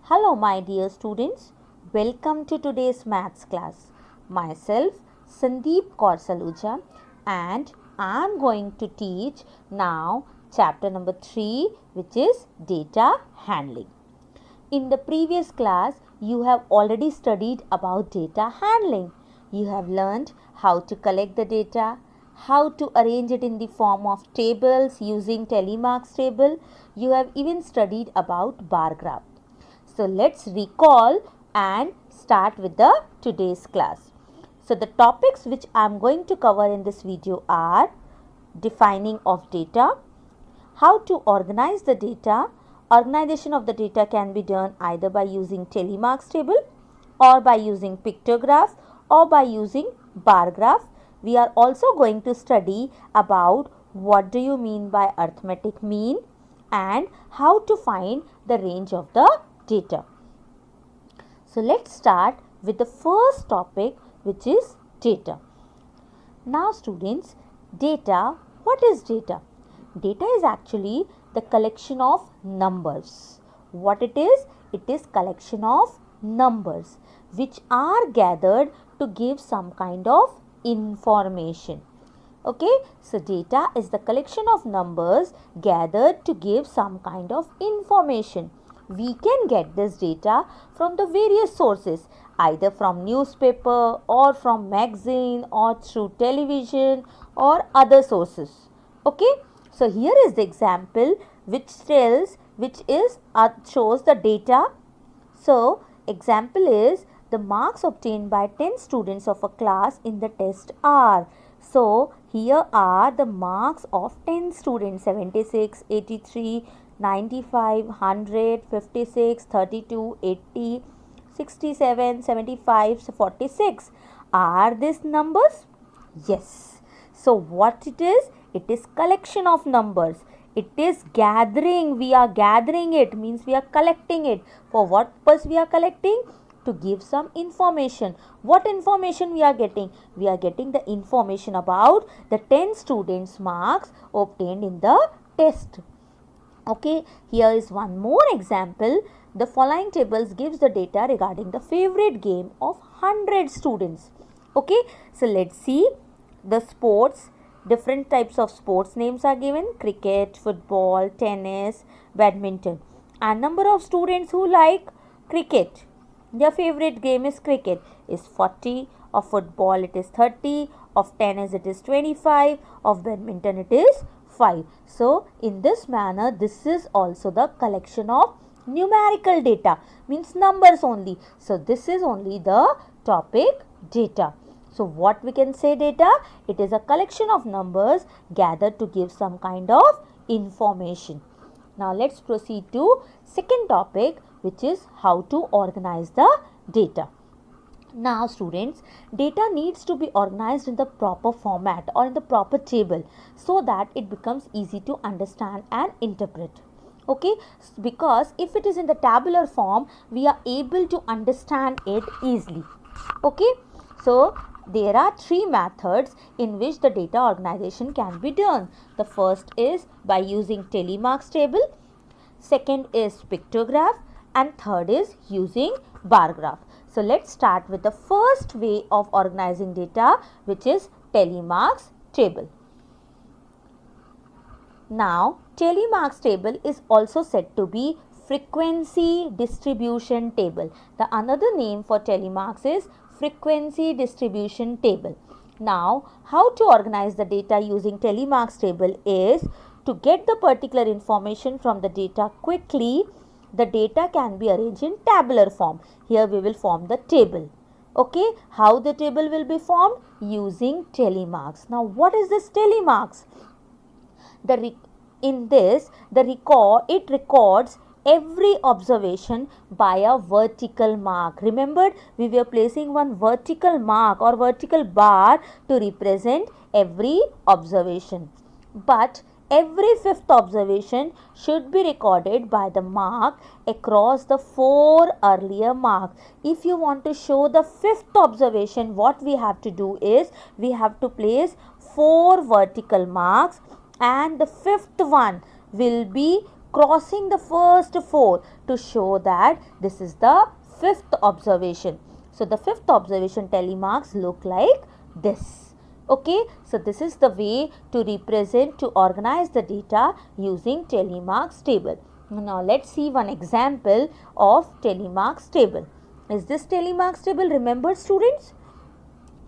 Hello my dear students, welcome to today's maths class. Myself Sandeep Kaur Saluja and I am going to teach now chapter number 3, which is data handling. In the previous class you have already studied about data handling. You have learned how to collect the data, how to arrange it in the form of tables using telemarks table. You have even studied about bar graph. So let's recall and start with the today's class. So the topics which I am going to cover in this video are defining of data, how to organize the data. Organization of the data can be done either by using telemarks table or by using pictograph or by using bar graph. We are also going to study about what do you mean by arithmetic mean and how to find the range of the data. So let's start with the first topic, which is data. Now students, data, what is data? Data is actually the collection of numbers. What it is? It is collection of numbers which are gathered to give some kind of information. Okay, so data is the collection of numbers gathered to give some kind of information. We can get this data from the various sources, either from newspaper or from magazine or through television or other sources. Okay, so here is the example which shows the data. So example is the marks obtained by 10 students of a class in the test are. So here are the marks of 10 students: 76, 83, 95, 100, 56, 32, 80, 67, 75, 46. Are these numbers? Yes. So what it is? It is collection of numbers. It is gathering. We are gathering it, means we are collecting it. For what purpose we are collecting? To give some information. What information we are getting? We are getting the information about the 10 students' marks obtained in the test. Okay, here is one more example. The following tables gives the data regarding the favorite game of 100 students. Okay, so let's see the sports. Different types of sports names are given: cricket, football, tennis, badminton. And number of students who like cricket, their favorite game is cricket, is 40. Of football it is 30. Of tennis it is 25. Of badminton it is 5. So in this manner, this is also the collection of numerical data, means numbers only. So this is only the topic data. So what we can say data? It is a collection of numbers gathered to give some kind of information. Now let's proceed to second topic, which is how to organize the data. Now students, data needs to be organized in the proper format or in the proper table so that it becomes easy to understand and interpret. Okay, because if it is in the tabular form, we are able to understand it easily. Okay, so there are three methods in which the data organization can be done. The first is by using telemarks table, second is pictograph, and third is using bar graph. So let's start with the first way of organizing data, which is telemarks table. Now telemarks table is also said to be frequency distribution table. The another name for telemarks is frequency distribution table. Now how to organize the data using telemarks table is to get the particular information from the data quickly. The data can be arranged in tabular form. Here we will form the table. Okay, how the table will be formed? Using telemarks. Now what is this telemarks? It records every observation by a vertical mark. Remember, we were placing one vertical mark or vertical bar to represent every observation. But every fifth observation should be recorded by the mark across the 4 earlier marks. If you want to show the fifth observation, what we have to do is we have to place 4 vertical marks and the fifth one will be crossing the first four to show that this is the fifth observation. So the fifth observation telemarks look like this. Okay, so this is the way to represent, to organize the data using telemarks table. Now let's see one example of telemarks table. Is this telemarks table remembered, students?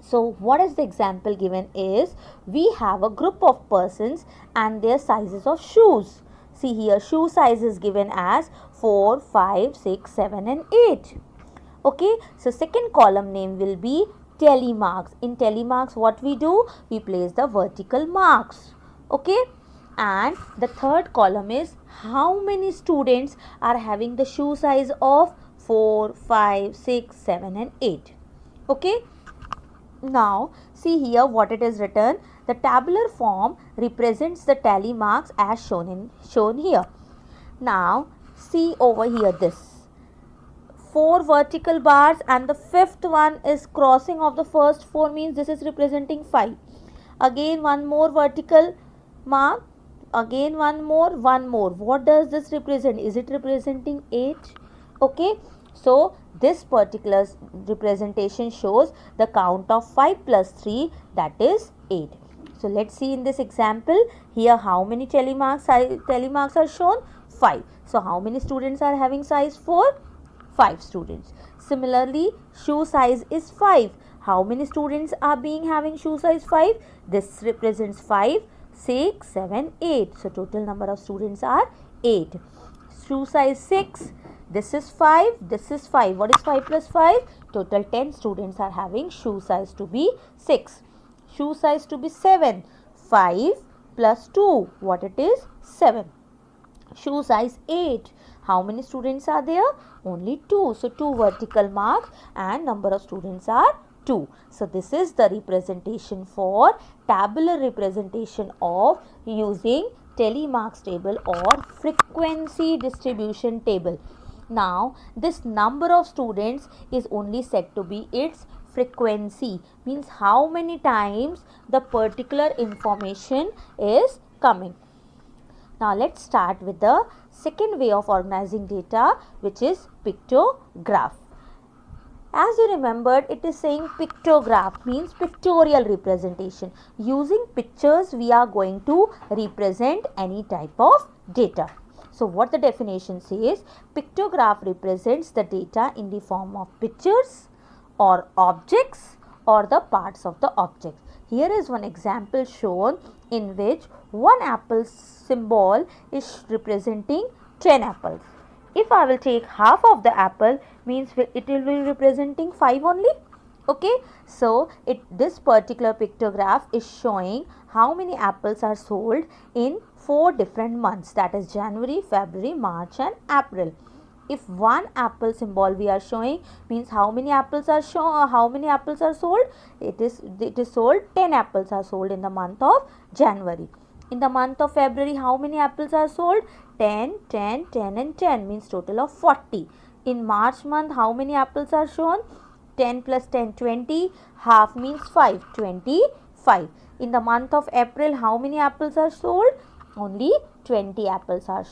So what is the example given is, we have a group of persons and their sizes of shoes. See here, shoe size is given as 4, 5, 6, 7 and 8. Okay, so second column name will be telemarks. In telemarks what we do? We place the vertical marks. Okay, and the third column is how many students are having the shoe size of 4, 5, 6, 7 and 8. Okay. Now see here what it is written. The tabular form represents the tally marks as shown here. Now see over here this 4 vertical bars and the fifth one is crossing of the first 4, means this is representing 5. Again one more vertical mark, again one more. What does this represent? Is it representing 8? Okay, so this particular representation shows the count of 5 plus 3, that is 8. So let's see in this example here how many telemarks are shown? 5. So how many students are having size 4? 5 students. Similarly, shoe size is 5. How many students are having shoe size 5? This represents 5, 6, 7, 8. So total number of students are 8. Shoe size 6. This is 5, this is 5. What is 5 plus 5? Total 10 students are having shoe size to be 6. Shoe size to be 7. 5 plus 2. What it is? 7. Shoe size 8. How many students are there? Only 2. So 2 vertical marks and number of students are 2. So this is the representation for tabular representation of using telemarks table or frequency distribution table. Now this number of students is only said to be its frequency, means how many times the particular information is coming. Now let's start with the second way of organizing data, which is pictograph. As you remembered, it is saying pictograph means pictorial representation. Using pictures we are going to represent any type of data. So what the definition says, pictograph represents the data in the form of pictures or objects or the parts of the object. Here is one example shown in which one apple symbol is representing 10 apples. If I will take half of the apple, means it will be representing 5 only. Okay, so this particular pictograph is showing how many apples are sold in 4 different months, that is January, February, March and April. If one apple symbol we are showing, means how many apples are how many apples are sold? It is sold 10 apples are sold in the month of January. In the month of February, how many apples are sold? 10, 10, 10 and 10, means total of 40. In March month, how many apples are shown? 10 plus 10, 20. Half means 5, 25. In the month of April, how many apples are sold? Only 20 apples are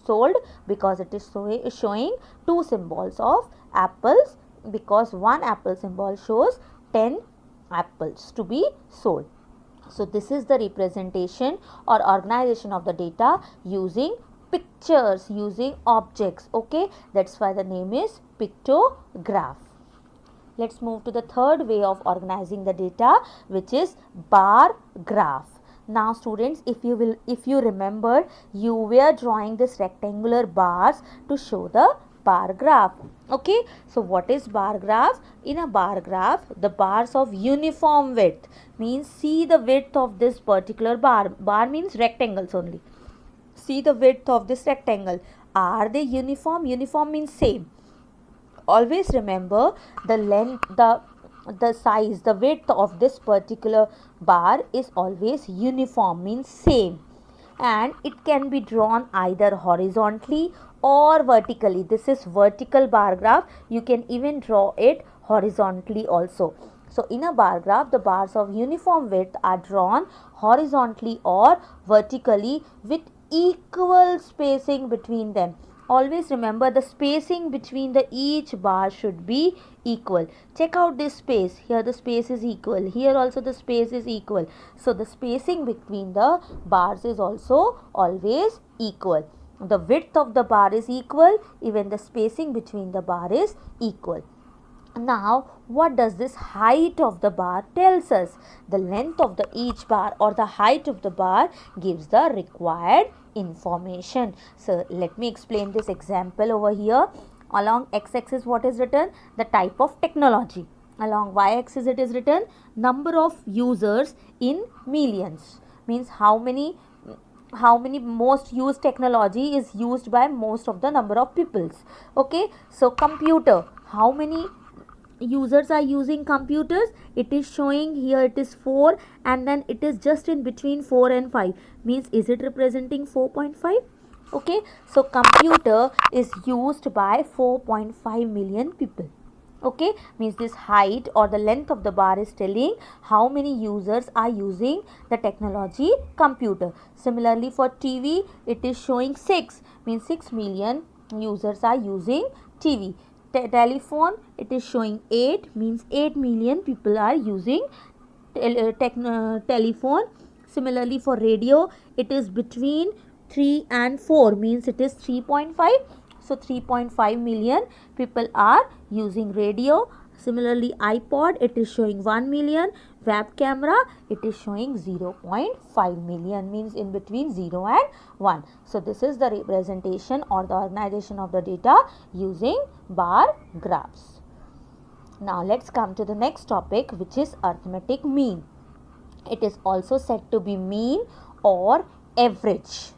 sold, because it is showing 2 symbols of apples, because one apple symbol shows 10 apples to be sold. So this is the representation or organization of the data using pictures, using objects. Okay, that's why the name is pictograph. Let's move to the third way of organizing the data, which is bar graph. Now students, if you remember, you were drawing this rectangular bars to show the bar graph. Okay, so what is bar graph? In a bar graph, the bars of uniform width, means see the width of this particular bar. Bar means rectangles only. See the width of this rectangle. Are they uniform? Uniform means same. Always remember the length, the size, the width of this particular bar is always uniform, means same, and it can be drawn either horizontally or vertically. This is vertical bar graph. You can even draw it horizontally also. So in a bar graph, the bars of uniform width are drawn horizontally or vertically with equal spacing between them. Always remember the spacing between the each bar should be equal. Check out this space. Here the space is equal. Here also the space is equal. So the spacing between the bars is also always equal. The width of the bar is equal. Even the spacing between the bar is equal. Now, what does this height of the bar tells us? The length of the each bar or the height of the bar gives the required information. So, let me explain this example over here. Along x-axis what is written? The type of technology. Along y-axis it is written number of users in millions. Means how many most used technology is used by most of the number of peoples. Okay, so computer, how many users are using computers? It is showing here, it is 4, and then it is just in between 4 and 5, means is it representing 4.5? Okay, so computer is used by 4.5 million people. Okay, means this height or the length of the bar is telling how many users are using the technology computer. Similarly for TV, it is showing 6, means 6 million users are using TV. Telephone, it is showing 8, means 8 million people are using telephone. Similarly for radio, it is between 3 and 4, means it is 3.5. So 3.5 million people are using radio. Similarly iPod, it is showing 1 million. Web camera, it is showing 0.5 million, means in between 0 and 1. So this is the representation or the organization of the data using bar graphs. Now let's come to the next topic, which is arithmetic mean. It is also said to be mean or average.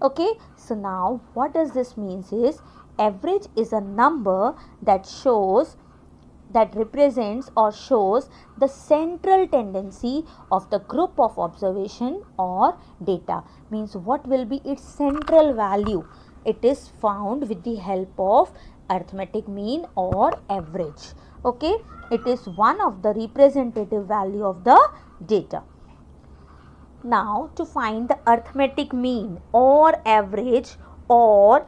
Okay, so now what does this mean is average is a number that represents or shows the central tendency of the group of observation or data. Means what will be its central value? It is found with the help of arithmetic mean or average. Okay, it is one of the representative value of the data. Now, to find the arithmetic mean or average or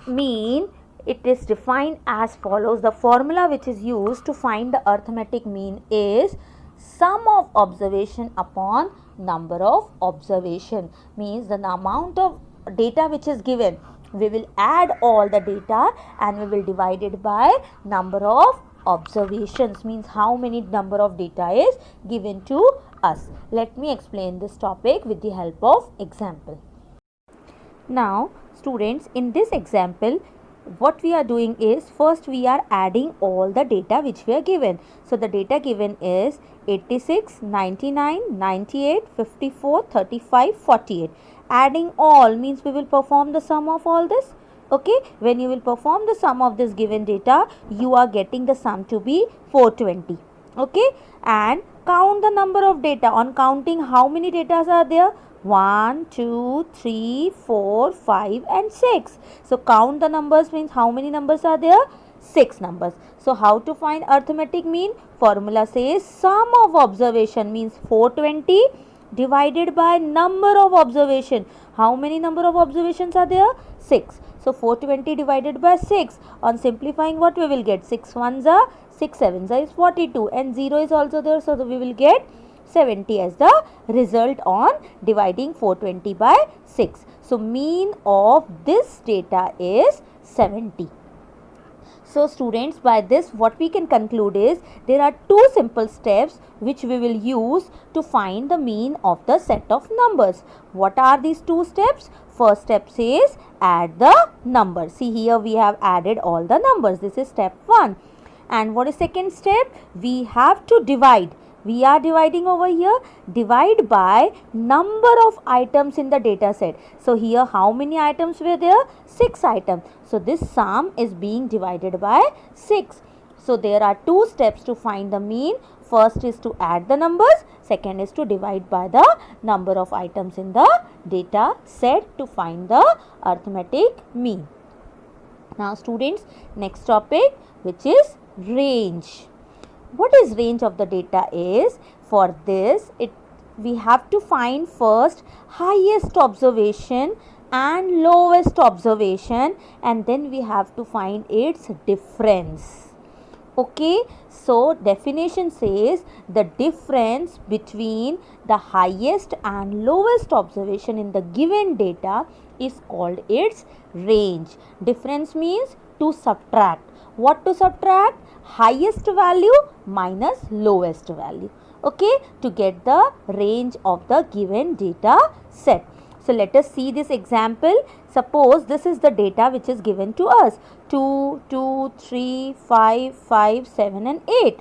mean, it is defined as follows. The formula which is used to find the arithmetic mean is sum of observation upon number of observation. Means the amount of data which is given, we will add all the data and we will divide it by number of observations. Means how many number of data is given to us. Let me explain this topic with the help of example. Now students, in this example what we are doing is, first we are adding all the data which we are given. So the data given is 86, 99, 98, 54, 35, 48. Adding all means we will perform the sum of all this. Okay, when you will perform the sum of this given data, you are getting the sum to be 420. Okay, and count the number of data. On counting, how many data are there? 1, 2, 3, 4, 5 and 6. So count the numbers means how many numbers are there? 6 numbers. So how to find arithmetic mean? Formula says sum of observation means 420 divided by number of observation. How many number of observations are there? 6. So 420 divided by 6. On simplifying, what we will get? 6 ones are 6 sevens is 42 and 0 is also there, so we will get 70 as the result on dividing 420 by 6. So mean of this data is 70. So students, by this what we can conclude is there are two simple steps which we will use to find the mean of the set of numbers. What are these two steps? First step says add the numbers. See, here we have added all the numbers. This is step 1. And what is second step? We have to divide. We are dividing over here. Divide by number of items in the data set. So here how many items were there? 6 items. So this sum is being divided by 6. So there are two steps to find the mean. First is to add the numbers. Second is to divide by the number of items in the data set to find the arithmetic mean. Now students, next topic, which is range. What is range of the data is? For this, we have to find first highest observation and lowest observation, and then we have to find its difference. Okay, so definition says the difference between the highest and lowest observation in the given data is called its range. Difference means to subtract. What to subtract? Highest value minus lowest value. Okay, to get the range of the given data set. So let us see this example. Suppose this is the data which is given to us. 2, 2, 3, 5, 5, 7 and 8.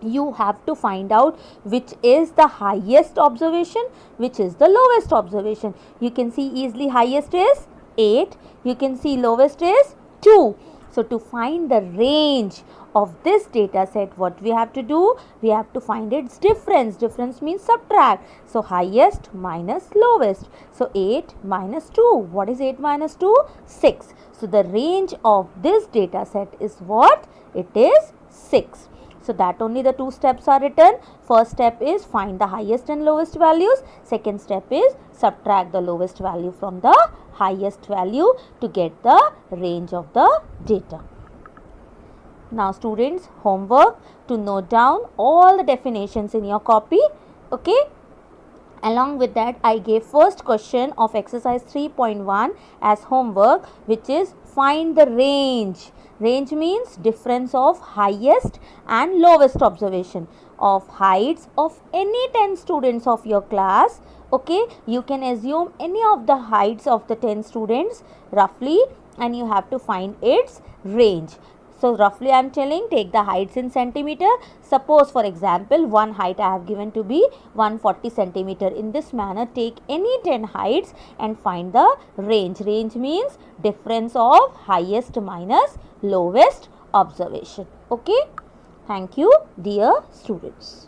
You have to find out which is the highest observation, which is the lowest observation. You can see easily highest is 8. You can see lowest is 2. So to find the range of this data set, what we have to do? We have to find its difference. Difference means subtract. So highest minus lowest. So 8 minus 2. What is 8 minus 2? 6. So the range of this data set is what? It is 6. So that only the two steps are written. First step is find the highest and lowest values. Second step is subtract the lowest value from the highest value to get the range of the data. Now students, homework to note down all the definitions in your copy. Okay. Along with that, I gave first question of exercise 3.1 as homework, which is find the range. Range means difference of highest and lowest observation of heights of any 10 students of your class. Okay, you can assume any of the heights of the 10 students roughly, and you have to find its range. So roughly I am telling, take the heights in centimeter. Suppose for example, one height I have given to be 140 centimeter. In this manner, take any 10 heights and find the range. Range means difference of highest minus lowest observation. Okay. Thank you, dear students.